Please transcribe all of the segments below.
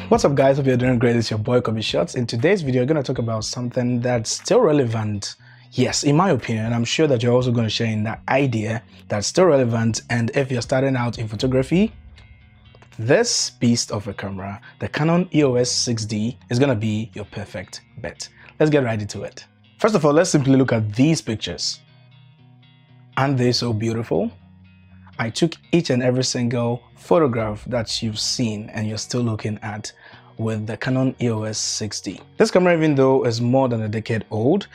What's up guys, hope you're doing great. It's your boy Kobe Shots. In today's video, we're going to talk about something that's still relevant. Yes, in my opinion, I'm sure that you're also going to share in that idea that's still relevant. And if you're starting out in photography, this beast of a camera, the Canon EOS 6D, is going to be your perfect bet. Let's get right into it. First of all, let's simply look at these pictures. Aren't they so beautiful? I took each and every single photograph that you've seen and you're still looking at with the Canon EOS 6D. This camera, even though is more than a decade old,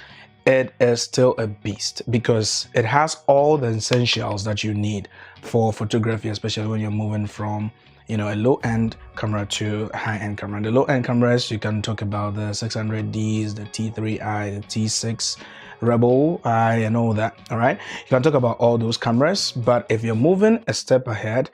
it is still a beast because it has all the essentials that you need for photography, especially when you're moving from a low-end camera to a high-end camera. The low-end cameras, you can talk about the 600Ds, the T3i, the T6 Rebel I, and all that. All right, you can talk about all those cameras, but if you're moving a step ahead,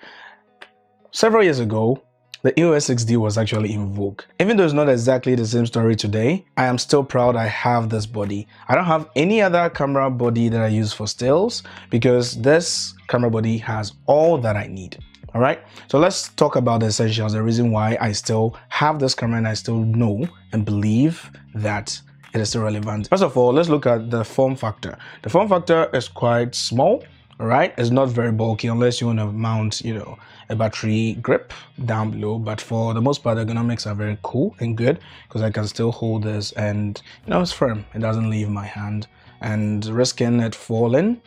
several years ago, the EOS 6D was actually in vogue. Even though it's not exactly the same story today, I am still proud I have this body. I don't have any other camera body that I use for stills because this camera body has all that I need. All right, so let's talk about the essentials, the reason why I still have this camera and I still know and believe that it is still relevant. First of all, let's look at the form factor. The form factor is quite small. All right, it's not very bulky unless you want to mount, a battery grip down below. But for the most part, the ergonomics are very cool and good because I can still hold this and it's firm. It doesn't leave my hand, and risking it falling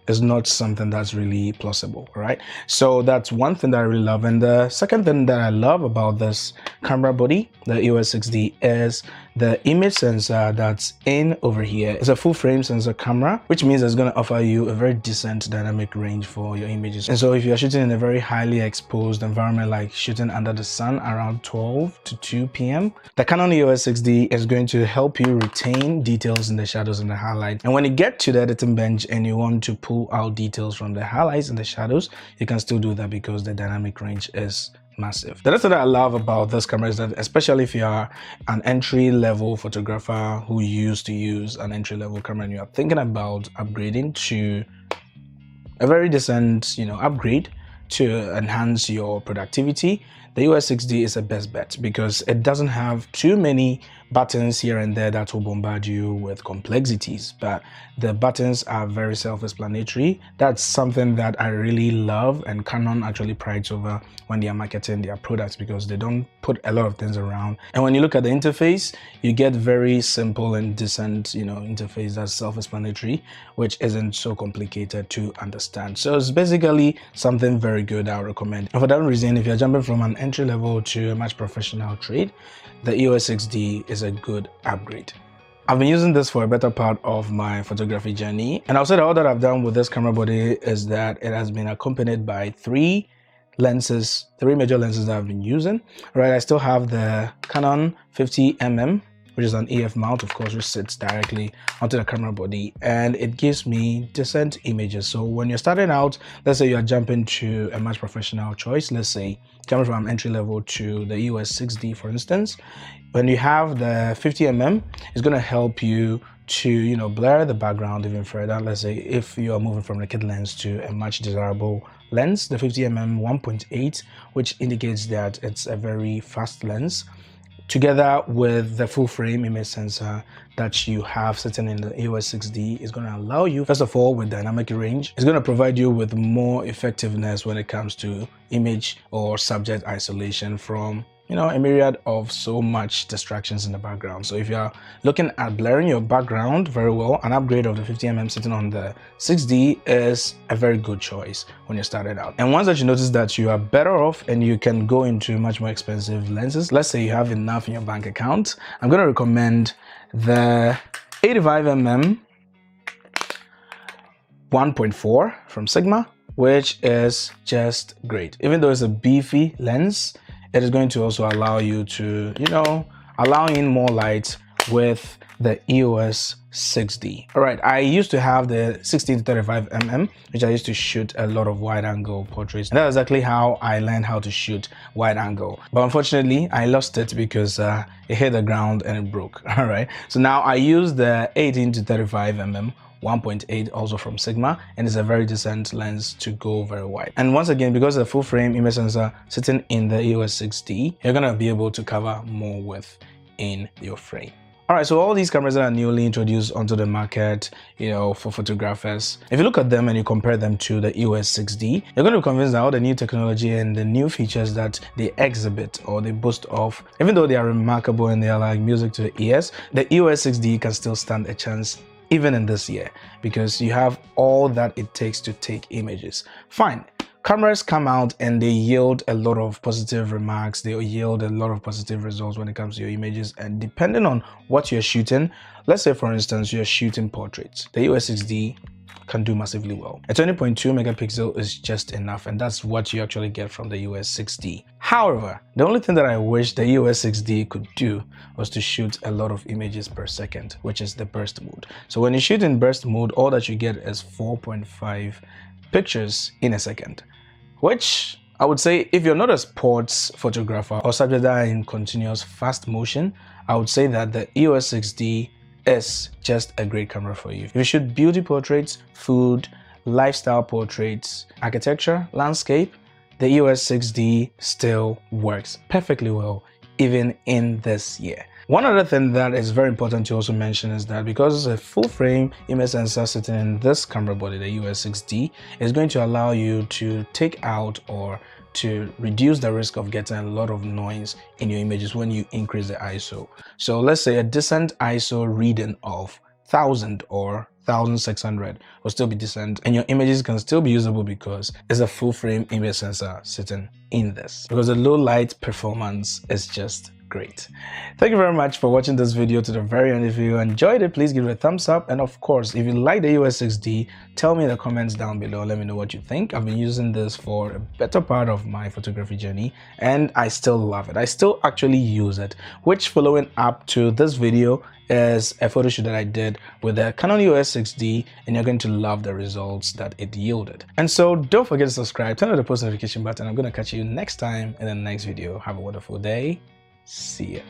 is not something that's really plausible. All right, so that's one thing that I really love. And the second thing that I love about this camera body, the EOS 6D, is the image sensor that's in over here. It's a full frame sensor camera, which means it's going to offer you a very decent dynamic range for your images. And so if you're shooting in a very highly exposed environment, like shooting under the sun around 12 to 2 p.m., the Canon EOS 6D is going to help you retain details in the shadows and the highlights. And when you get to the editing bench and you want to pull out details from the highlights and the shadows, you can still do that because the dynamic range is massive. The other thing that I love about this camera is that, especially if you are an entry-level photographer who used to use an entry-level camera and you are thinking about upgrading to a very decent, upgrade to enhance your productivity, the EOS 6D is the best bet because it doesn't have too many buttons here and there that will bombard you with complexities, but the buttons are very self-explanatory. That's something that I really love, and Canon actually prides over when they are marketing their products because they don't put a lot of things around. And when you look at the interface, you get very simple and decent, interface that's self-explanatory, which isn't so complicated to understand. So it's basically something very good I would recommend. And for that reason, if you're jumping from an entry level to a much professional trade, the EOS 6D is a good upgrade. I've been using this for a better part of my photography journey, and I'll say that all that I've done with this camera body is that it has been accompanied by three major lenses that I've been using. Right, I still have the Canon 50mm, which is an EF mount, of course, which sits directly onto the camera body, and it gives me decent images. So when you're starting out, let's say you're jumping to a much professional choice, let's say coming from entry level to the EOS 6D, for instance, when you have the 50mm, it's going to help you to blur the background even further. Let's say if you are moving from a kit lens to a much desirable lens, the 50mm 1.8, which indicates that it's a very fast lens, together with the full frame image sensor that you have sitting in the EOS 6D, is going to allow you, first of all, with dynamic range, it's going to provide you with more effectiveness when it comes to image or subject isolation from a myriad of so much distractions in the background. So if you're looking at blurring your background very well, an upgrade of the 50mm sitting on the 6D is a very good choice when you're started out. And once that you notice that you are better off and you can go into much more expensive lenses, let's say you have enough in your bank account, I'm going to recommend the 85mm 1.4 from Sigma, which is just great. Even though it's a beefy lens, it is going to also allow you to, allow in more light with the EOS 6D. All right, I used to have the 16 to 35mm, which I used to shoot a lot of wide angle portraits. And that's exactly how I learned how to shoot wide angle. But unfortunately, I lost it because it hit the ground and it broke. All right, so now I use the 18 to 35mm 1.8 also from Sigma, and it's a very decent lens to go very wide. And once again, because the full frame image sensor sitting in the EOS 6D, you're gonna be able to cover more width in your frame. Alright, so all these cameras that are newly introduced onto the market, for photographers, if you look at them and you compare them to the EOS 6D, you're going to be convinced that all the new technology and the new features that they exhibit or they boast of, even though they are remarkable and they are like music to the ears, the EOS 6D can still stand a chance even in this year, because you have all that it takes to take images. Fine. Cameras come out and they yield a lot of positive remarks, they yield a lot of positive results when it comes to your images, and depending on what you're shooting, let's say for instance you're shooting portraits, the EOS 6D can do massively well. A 20.2 megapixel is just enough, and that's what you actually get from the EOS 6D. However, the only thing that I wish the EOS 6D could do was to shoot a lot of images per second, which is the burst mode. So when you shoot in burst mode, all that you get is 4.5 pictures in a second, which I would say if you're not a sports photographer or subject that are in continuous fast motion, I would say that the EOS 6D is just a great camera for you. If you shoot beauty portraits, food, lifestyle portraits, architecture, landscape, the EOS 6D still works perfectly well even in this year. One other thing that is very important to also mention is that because it's a full frame image sensor sitting in this camera body, the EOS 6D, is going to allow you to take out or to reduce the risk of getting a lot of noise in your images when you increase the ISO. So let's say a decent ISO reading of 1000 or 1600 will still be decent, and your images can still be usable because it's a full frame image sensor sitting in this, because the low light performance is just great. Thank you very much for watching this video to the very end. If you enjoyed it, please give it a thumbs up, and of course if you like the EOS 6D, tell me in the comments down below. Let me know what you think. I've been using this for a better part of my photography journey and I still love it. I still actually use it, which following up to this video is a photo shoot that I did with the Canon EOS 6D, and you're going to love the results that it yielded. And so don't forget to subscribe, turn on the post notification button. I'm going to catch you next time in the next video. Have a wonderful day. See ya.